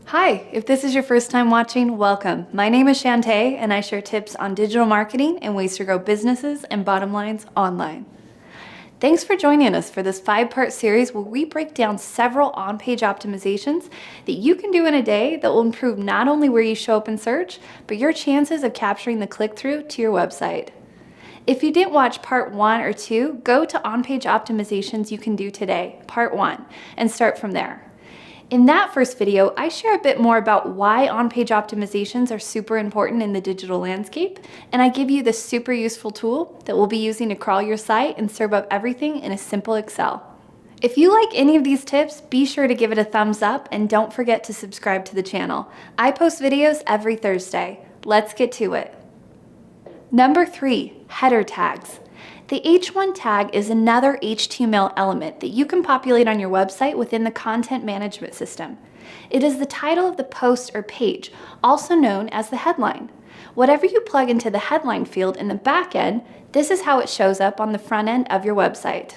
Hi, if this is your first time watching, welcome. My name is Shantae and I share tips on digital marketing and ways to grow businesses and bottom lines online. Thanks for joining us for this 5-part series where we break down several on-page optimizations that you can do in a day that will improve not only where you show up in search, but your chances of capturing the click-through to your website. If you didn't watch part 1 or 2, go to on-page optimizations you can do today, part 1, and start from there. In that first video, I share a bit more about why on-page optimizations are super important in the digital landscape, and I give you the super useful tool that we'll be using to crawl your site and serve up everything in a simple Excel. If you like any of these tips, be sure to give it a thumbs up and don't forget to subscribe to the channel. I post videos every Thursday. Let's get to it. Number 3, header tags. The H1 tag is another HTML element that you can populate on your website within the content management system. It is the title of the post or page, also known as the headline. Whatever you plug into the headline field in the back end, this is how it shows up on the front end of your website.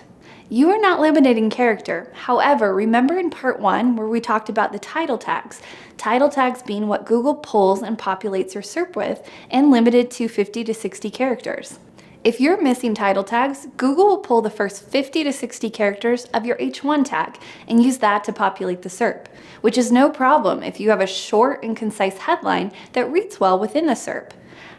You are not limited in character. However, remember in part 1 where we talked about the title tags being what Google pulls and populates your SERP with and limited to 50 to 60 characters. If you're missing title tags, Google will pull the first 50 to 60 characters of your H1 tag and use that to populate the SERP, which is no problem if you have a short and concise headline that reads well within the SERP.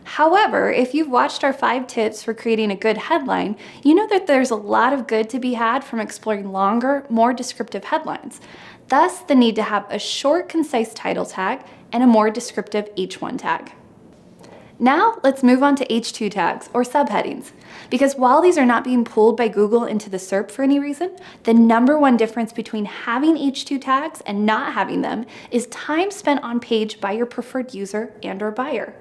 However, if you've watched our 5 tips for creating a good headline, you know that there's a lot of good to be had from exploring longer, more descriptive headlines. Thus, the need to have a short, concise title tag and a more descriptive H1 tag. Now, let's move on to H2 tags, or subheadings. Because while these are not being pulled by Google into the SERP for any reason, the number one difference between having H2 tags and not having them is time spent on page by your preferred user and/or buyer.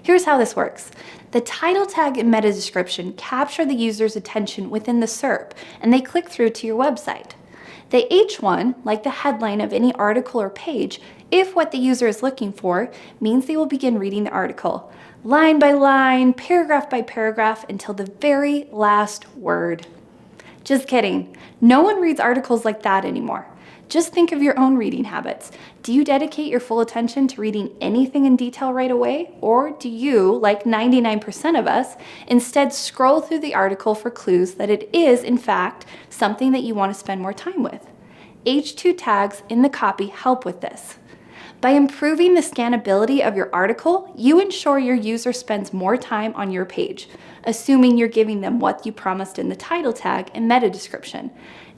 Here's how this works. The title tag and meta description capture the user's attention within the SERP, and they click through to your website. The H1, like the headline of any article or page, if what the user is looking for, means they will begin reading the article, line by line, paragraph by paragraph, until the very last word. Just kidding. No one reads articles like that anymore. Just think of your own reading habits. Do you dedicate your full attention to reading anything in detail right away? Or do you, like 99% of us, instead scroll through the article for clues that it is, in fact, something that you want to spend more time with? H2 tags in the copy help with this. By improving the scannability of your article, you ensure your user spends more time on your page, assuming you're giving them what you promised in the title tag and meta description,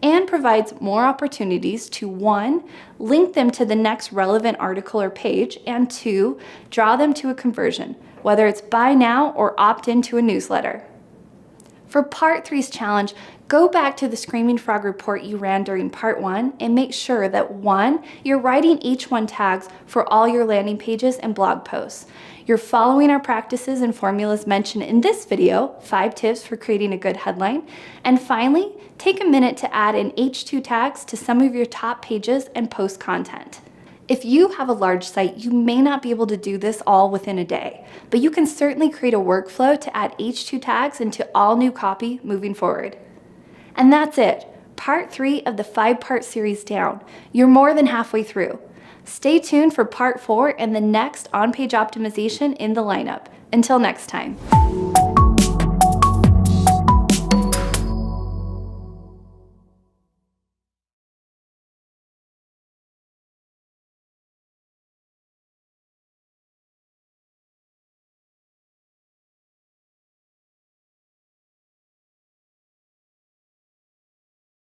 and provides more opportunities to 1, link them to the next relevant article or page, and 2, draw them to a conversion, whether it's buy now or opt into a newsletter. For part 3's challenge, go back to the Screaming Frog report you ran during part 1 and make sure that 1, you're writing H1 tags for all your landing pages and blog posts. You're following our practices and formulas mentioned in this video, 5 tips for creating a good headline. And finally, take a minute to add in H2 tags to some of your top pages and post content. If you have a large site, you may not be able to do this all within a day, but you can certainly create a workflow to add H2 tags into all new copy moving forward. And that's it, part 3 of the 5-part series down. You're more than halfway through. Stay tuned for part 4 and the next on-page optimization in the lineup. Until next time.